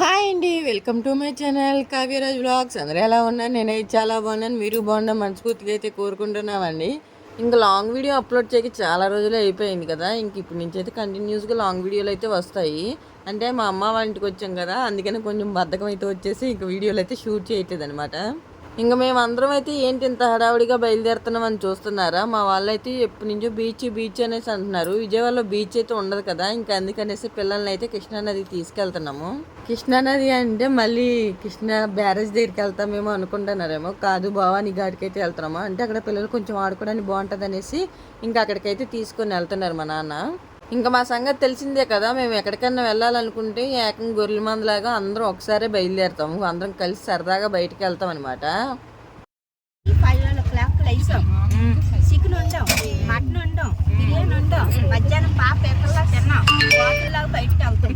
Hi అండి, welcome to my channel Kavyaraj vlogs. అందరూ ఎలా ఉన్నారు? నేనైతే చాలా బాగున్నాను. మీరు బాగున్నా మనస్ఫూర్తిగా అయితే కోరుకుంటున్నామండి. ఇంకా లాంగ్ వీడియో అప్లోడ్ చేయక చాలా రోజులు అయిపోయింది కదా. ఇంక ఇప్పటి నుంచి అయితే కంటిన్యూస్గా లాంగ్ వీడియోలు అయితే వస్తాయి. అంటే మా అమ్మ వాళ్ళ ఇంటికి వచ్చాం కదా, అందుకని కొంచెం బద్ధకం అయితే వచ్చేసి ఇంక వీడియోలు అయితే షూట్ చేయట్లేదు అనమాట. ఇంక మేమందరం అయితే ఏంటి ఇంత హడావుడిగా బయలుదేరుతున్నామని చూస్తున్నారా? మా వాళ్ళైతే ఎప్పటి నుంచో బీచ్ బీచ్ అనేసి అంటున్నారు. విజయవాడలో బీచ్ అయితే ఉండదు కదా, ఇంకా అందుకనేసి పిల్లల్ని అయితే కృష్ణానదికి తీసుకెళ్తున్నాము. కృష్ణానది అంటే మళ్ళీ కృష్ణ బ్యారేజ్ దగ్గరికి వెళ్తామేమో అనుకుంటున్నారేమో. కాదు, భవానీ ఘాట్కి అయితే వెళ్తున్నాము. అంటే అక్కడ పిల్లలు కొంచెం ఆడుకోవడానికి బాగుంటుంది అనేసి ఇంకా అక్కడికైతే తీసుకొని వెళ్తున్నారు మా నాన్న. ఇంకా మా సంగతి తెలిసిందే కదా, మేము ఎక్కడికన్నా వెళ్ళాలనుకుంటే ఏకంగా గొర్రెల మందలాగా అందరం ఒకసారి బయలుదేరుతాము. అందరం కలిసి సరదాగా బయటికి వెళ్తాం అనమాట. చికెన్ వండాం, మటన్ వండాం, బిర్యానీ వండాం, మధ్యాహ్నం పాప ఎక్కడలా తిన్నాం, వాటిల్లాగా బయటకు వెళ్తాం.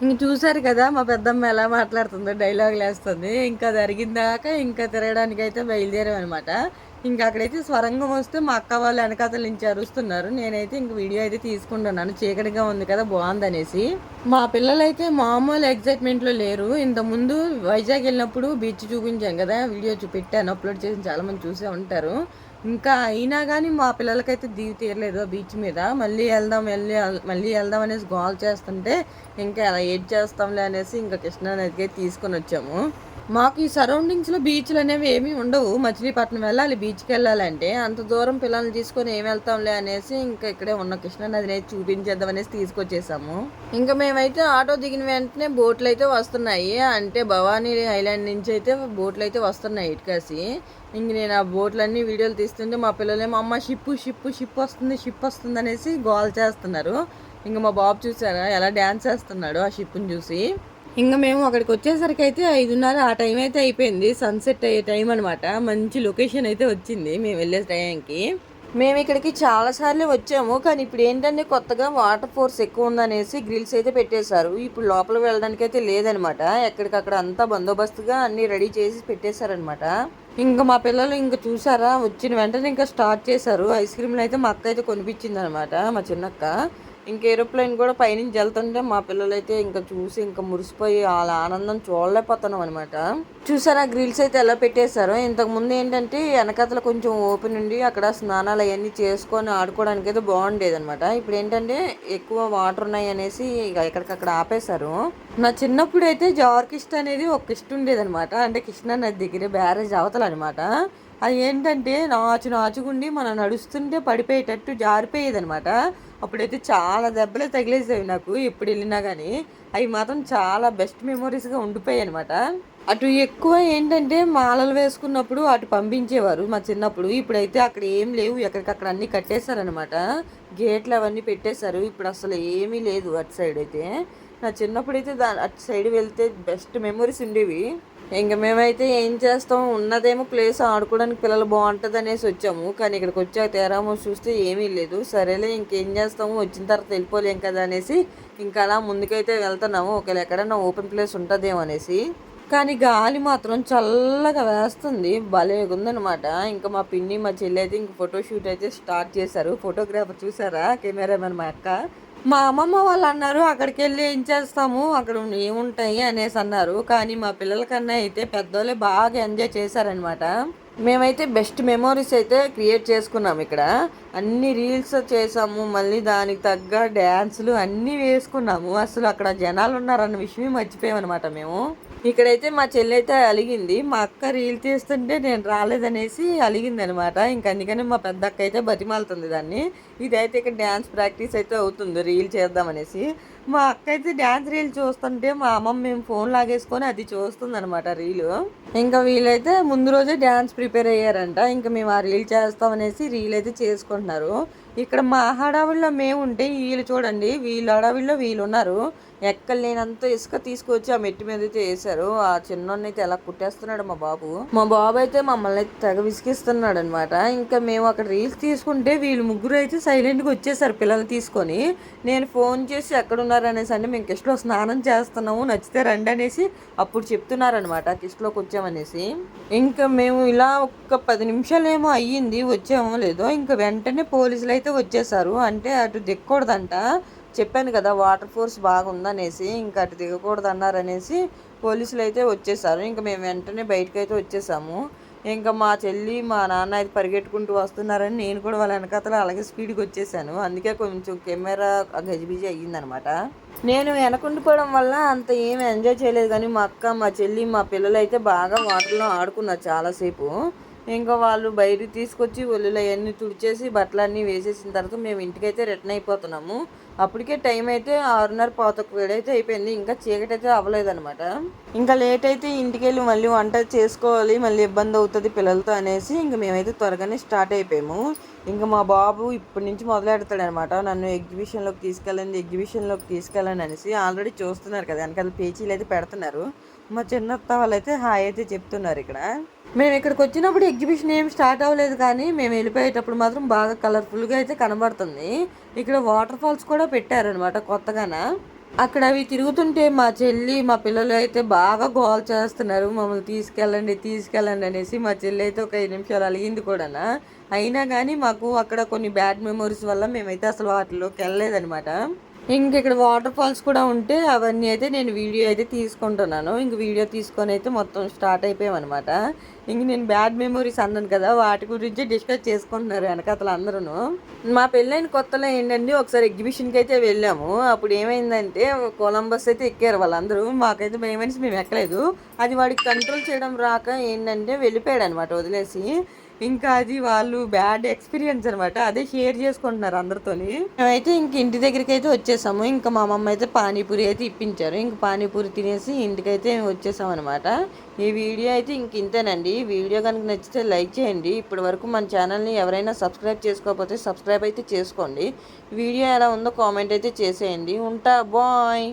ఇంక చూసారు కదా మా పెద్దమ్మ ఎలా మాట్లాడుతుందో, డైలాగులు వేస్తుంది. ఇంకా జరిగిందాక ఇంకా తిరగడానికి అయితే బయలుదేరాం అనమాట. ఇంకా అక్కడైతే స్వరంగం వస్తే మా అక్క వాళ్ళు వెనకాతల నుంచి అరుస్తున్నారు. నేనైతే ఇంక వీడియో అయితే తీసుకుంటున్నాను, చీకటిగా ఉంది కదా బాగుందనేసి. మా పిల్లలైతే మామూలు ఎగ్జైట్మెంట్లో లేరు. ఇంతకుముందు వైజాగ్ వెళ్ళినప్పుడు బీచ్ చూపించాను కదా, వీడియో పెట్టాను, అప్లోడ్ చేసి చాలామంది చూసే ఉంటారు. ఇంకా అయినా కానీ మా పిల్లలకైతే దిగి తీరలేదు ఆ బీచ్ మీద. మళ్ళీ వెళ్దాం అనేసి గోల్ చేస్తుంటే ఇంకా అలా ఏడ్ చేస్తాంలే అనేసి ఇంకా కృష్ణానదికి తీసుకొని వచ్చాము. మాకు ఈ సరౌండింగ్స్లో బీచ్లు అనేవి ఏమీ ఉండవు. మచిలీపట్నం వెళ్ళాలి బీచ్కి వెళ్ళాలంటే, అంత దూరం పిల్లల్ని తీసుకొని ఏం వెళ్తాంలే అనేసి ఇంకా ఇక్కడే ఉన్న కృష్ణానదిని అయితే చూపించేద్దాం అనేసి తీసుకొచ్చేసాము. ఇంకా మేమైతే ఆటో దిగిన వెంటనే బోట్లు అయితే వస్తున్నాయి. అంటే భవానీ ఐలాండ్ నుంచి అయితే బోట్లు అయితే వస్తున్నాయి ఇటుకాసి. ఇంక నేను ఆ బోట్లన్నీ వీడియోలు తీస్తుంటే మా పిల్లలేమో అమ్మ షిప్ వస్తుంది అనేసి గోల్ చేస్తున్నారు. ఇంకా మా బాబు చూసారా ఎలా డ్యాన్స్ చేస్తున్నాడు ఆ షిప్ని చూసి. ఇంకా మేము అక్కడికి వచ్చేసరికి అయితే 5:30 ఆ టైం అయితే అయిపోయింది. సన్సెట్ అయ్యే టైం అనమాట. మంచి లొకేషన్ అయితే వచ్చింది మేము వెళ్ళే టైంకి. మేము ఇక్కడికి చాలాసార్లు వచ్చాము, కానీ ఇప్పుడు ఏంటంటే కొత్తగా వాటర్ ఫోర్స్ ఎక్కువ ఉందనేసి గ్రిల్స్ అయితే పెట్టేశారు. ఇప్పుడు లోపలికి వెళ్ళడానికి అయితే లేదనమాట. ఎక్కడికక్కడ అంతా బందోబస్తుగా అన్నీ రెడీ చేసి పెట్టేశారనమాట. ఇంకా మా పిల్లలు ఇంకా చూసారా, వచ్చిన వెంటనే ఇంకా స్టార్ట్ చేశారు. ఐస్ క్రీమ్లు అయితే మా అక్క అయితే కొనిపించింది అనమాట, మా చిన్నక్క. ఇంక ఏరోప్లేన్ కూడా పైనుంచి వెళ్తుంటే మా పిల్లలు అయితే ఇంకా చూసి ఇంకా మురిసిపోయి వాళ్ళ ఆనందం చూడలేకపోతున్నాం అనమాట. చూసారా గ్రిల్స్ అయితే ఎలా పెట్టేశారో. ఇంతకుముందు ఏంటంటే వెనకతల కొంచెం ఓపెన్ ఉండి అక్కడ స్నానాలు అవన్నీ చేసుకొని ఆడుకోవడానికి అయితే బాగుండేది అనమాట. ఇప్పుడు ఏంటంటే ఎక్కువ వాటర్ ఉన్నాయి అనేసి ఇక ఎక్కడికక్కడ ఆపేశారు. నా చిన్నప్పుడు అయితే జార్కిస్ట్ అనేది ఒక కిస్ట్ ఉండేదనమాట. అంటే కృష్ణా నది దగ్గర బ్యారేజ్ అవతల అనమాట. అది ఏంటంటే నాచుగుండి మనం నడుస్తుంటే పడిపోయేటట్టు జారిపోయేది అనమాట. అప్పుడైతే చాలా దెబ్బలే తగిలేసేవి నాకు ఎప్పుడు వెళ్ళినా కానీ. అవి మాత్రం చాలా బెస్ట్ మెమొరీస్గా ఉండిపోయాయి అనమాట. అటు ఎక్కువ ఏంటంటే మాలలు వేసుకున్నప్పుడు అటు పంపించేవారు మా చిన్నప్పుడు. ఇప్పుడైతే అక్కడ ఏం లేవు, ఎక్కడికక్కడ అన్నీ కట్టేశారనమాట. గేట్లు అవన్నీ పెట్టేశారు. ఇప్పుడు అసలు ఏమీ లేదు అటు సైడ్ అయితే. నా చిన్నప్పుడు అయితే అటు సైడ్ వెళ్తే బెస్ట్ మెమొరీస్ ఉండేవి. ఇంక మేమైతే ఏం చేస్తాం, ఉన్నదేమో ప్లేస్ ఆడుకోవడానికి పిల్లలు బాగుంటుంది అనేసి వచ్చాము. కానీ ఇక్కడికి వచ్చాక తేరామో చూస్తే ఏమీ లేదు. సరేలే ఇంకేం చేస్తాము, వచ్చిన తర్వాత వెళ్ళిపోలేం కదా అనేసి ఇంకా అలా ముందుకైతే వెళ్తున్నాము. ఒకవేళ ఎక్కడన్నా ఓపెన్ ప్లేస్ ఉంటుందేమో అనేసి. కానీ గాలి మాత్రం చల్లగా వేస్తుంది, భలే ఉందనమాట. ఇంకా మా పిన్ని మా చెల్లి అయితే ఇంక ఫోటోషూట్ అయితే స్టార్ట్ చేశారు. ఫోటోగ్రాఫర్ చూసారా, కెమెరామెన్ మా అక్క. మా అమ్మమ్మ వాళ్ళు అన్నారు అక్కడికి వెళ్ళి ఏం చేస్తాము, అక్కడ ఏముంటాయి అనేసి అన్నారు. కానీ మా పిల్లల కన్నా అయితే పెద్దోళ్ళే బాగా ఎంజాయ్ చేశారనమాట. మేమైతే బెస్ట్ మెమోరీస్ అయితే క్రియేట్ చేసుకున్నాము. ఇక్కడ అన్ని రీల్స్ చేసాము, మళ్ళీ దానికి తగ్గ డ్యాన్సులు అన్నీ వేసుకున్నాము. అసలు అక్కడ జనాలు ఉన్నారన్న విషయమే మర్చిపోయామన్నమాట మేము. ఇక్కడైతే మా చెల్లి అయితే అలిగింది, మా అక్క రీల్ తీస్తుంటే నేను రాలేదనేసి అలిగింది అనమాట. ఇంక అందుకని మా పెద్ద అక్క అయితే బతిమాలుతుంది దాన్ని. ఇదైతే ఇక్కడ డ్యాన్స్ ప్రాక్టీస్ అయితే అవుతుంది రీల్ చేద్దామనేసి. మా అక్క అయితే డ్యాన్స్ రీల్ చూస్తుంటే మా అమ్మమ్మ మేము ఫోన్ లాగేసుకొని అది చూస్తుంది అనమాట రీలు. ఇంకా వీళ్ళైతే ముందు రోజే డ్యాన్స్ ప్రిపేర్ అయ్యారంట. ఇంకా మేము ఆ రీల్ చేస్తామనేసి రీల్ అయితే చేసుకుంటున్నారు. ఇక్కడ మా హడావిడిలో మేము ఉంటే వీళ్ళు చూడండి, వీళ్ళ హడావిడిలో వీళ్ళు ఉన్నారు. ఎక్కడ లేనంత ఇసుక తీసుకొచ్చి ఆ మెట్టి మీద అయితే వేసారు. ఆ చిన్నోడిని అయితే ఎలా కుట్టేస్తున్నాడు మా బాబు. మా బాబు అయితే మమ్మల్ని అయితే తెగ విసిగిస్తున్నాడు అనమాట. ఇంకా మేము అక్కడ రీల్స్ తీసుకుంటే వీళ్ళు ముగ్గురు అయితే సైలెంట్గా వచ్చేసారు పిల్లల్ని తీసుకొని. నేను ఫోన్ చేసి ఎక్కడున్నారు అనేసి, అంటే మేము కిష్లో స్నానం చేస్తున్నాము నచ్చితే రండి అనేసి అప్పుడు చెప్తున్నారనమాట, కిష్లోకి వచ్చామనేసి. ఇంకా మేము ఇలా ఒక్క 10 నిమిషాలు ఏమో అయ్యింది వచ్చామో లేదో, ఇంకా వెంటనే పోలీసులు అయితే వచ్చేసారు. అంటే అటు దిక్కకూడదంట, చెప్పాను కదా వాటర్ ఫోర్స్ బాగుందనేసి, ఇంకా అటు దిగకూడదు అన్నారనేసి పోలీసులు అయితే వచ్చేసారు. ఇంకా మేము వెంటనే బయటకు అయితే వచ్చేసాము. ఇంకా మా చెల్లి మా నాన్న అయితే పరిగెట్టుకుంటూ వస్తున్నారని నేను కూడా వాళ్ళ వెనకాతల అలాగే స్పీడ్కి వచ్చేసాను. అందుకే కొంచెం కెమెరా గజిబిజి అయ్యిందనమాట. నేను వెనకుండిపోవడం వల్ల అంత ఏమి ఎంజాయ్ చేయలేదు, కానీ మా అక్క మా చెల్లి మా పిల్లలు అయితే బాగా వాటర్లో ఆడుకున్నారు చాలాసేపు. ఇంకా వాళ్ళు బయటికి తీసుకొచ్చి ఒళ్ళులో అవన్నీ తుడిచేసి బట్టలన్నీ వేసేసిన తర్వాత మేము ఇంటికైతే రిటర్న్ అయిపోతున్నాము. అప్పటికే టైం అయితే 6:30 అయితే అయిపోయింది. ఇంకా చీకటి అయితే అవ్వలేదనమాట. ఇంకా లేట్ అయితే ఇంటికి వెళ్ళి మళ్ళీ వంట చేసుకోవాలి, మళ్ళీ ఇబ్బంది అవుతుంది పిల్లలతో అనేసి ఇంకా మేమైతే త్వరగానే స్టార్ట్ అయిపోయాము. ఇంకా మా బాబు ఇప్పటి నుంచి మొదలెడతాడు అనమాట, నన్ను ఎగ్జిబిషన్లోకి తీసుకెళ్ళండి అనేసి. ఆల్రెడీ చూస్తున్నారు కదా వెనకాల పేచీలు అయితే పెడుతున్నారు. మా చిన్నత్త వాళ్ళైతే హాయ్ అయితే చెప్తున్నారు. ఇక్కడ మేము ఇక్కడికి వచ్చినప్పుడు ఎగ్జిబిషన్ ఏం స్టార్ట్ అవ్వలేదు, కానీ మేము వెళ్ళిపోయేటప్పుడు మాత్రం బాగా కలర్ఫుల్గా అయితే కనబడుతుంది. ఇక్కడ వాటర్ ఫాల్స్ కూడా పెట్టారనమాట కొత్తగాన. అక్కడ అవి తిరుగుతుంటే మా చెల్లి మా పిల్లలు అయితే బాగా గోల్ చేస్తున్నారు, మమ్మల్ని తీసుకెళ్ళండి అనేసి. మా చెల్లి అయితే ఒక 5 నిమిషాలు అలిగింది కూడా. అయినా కానీ మాకు అక్కడ కొన్ని బ్యాడ్ మెమొరీస్ వల్ల మేమైతే అసలు వాటిలోకి వెళ్ళలేదనమాట. ఇంక ఇక్కడ వాటర్ ఫాల్స్ కూడా ఉంటే అవన్నీ అయితే నేను వీడియో అయితే తీసుకుంటున్నాను. ఇంక వీడియో తీసుకొని అయితే మొత్తం స్టార్ట్ అయిపోయామన్నమాట. ఇంక నేను బ్యాడ్ మెమొరీస్ అన్నాను కదా, వాటి గురించి డిస్కస్ చేసుకుంటున్నారు వెనకాతలు అందరూ. మా పెళ్ళైన కొత్తలో ఏంటంటే ఒకసారి ఎగ్జిబిషన్కి అయితే వెళ్ళాము. అప్పుడు ఏమైందంటే కొలంబస్ అయితే ఎక్కారు వాళ్ళందరూ, మాకైతే భయమనేసి మేము ఎక్కలేదు. అది వాడికి కంట్రోల్ చేయడం రాక ఏంటంటే వెళ్ళిపోయాడు అనమాట వదిలేసి. ఇంకా అది వాళ్ళు బ్యాడ్ ఎక్స్పీరియన్స్ అనమాట, అదే షేర్ చేసుకుంటున్నారు అందరితోని. మేమైతే ఇంక ఇంటి దగ్గరికి అయితే వచ్చేసాము. ఇంకా మా అమ్మమ్మ అయితే పానీపూరి అయితే ఇప్పించారు. ఇంక పానీపూరి తినేసి ఇంటికైతే వచ్చేసాం అనమాట. ఈ వీడియో అయితే ఇంక ఇంతేనండి. వీడియో కనుక నచ్చితే లైక్ చేయండి. ఇప్పటి వరకు మన ఛానల్ని ఎవరైనా సబ్స్క్రైబ్ చేసుకోకపోతే సబ్స్క్రైబ్ అయితే చేసుకోండి. వీడియో ఎలా ఉందో కామెంట్ అయితే చేసేయండి. ఉంటా, బాయ్.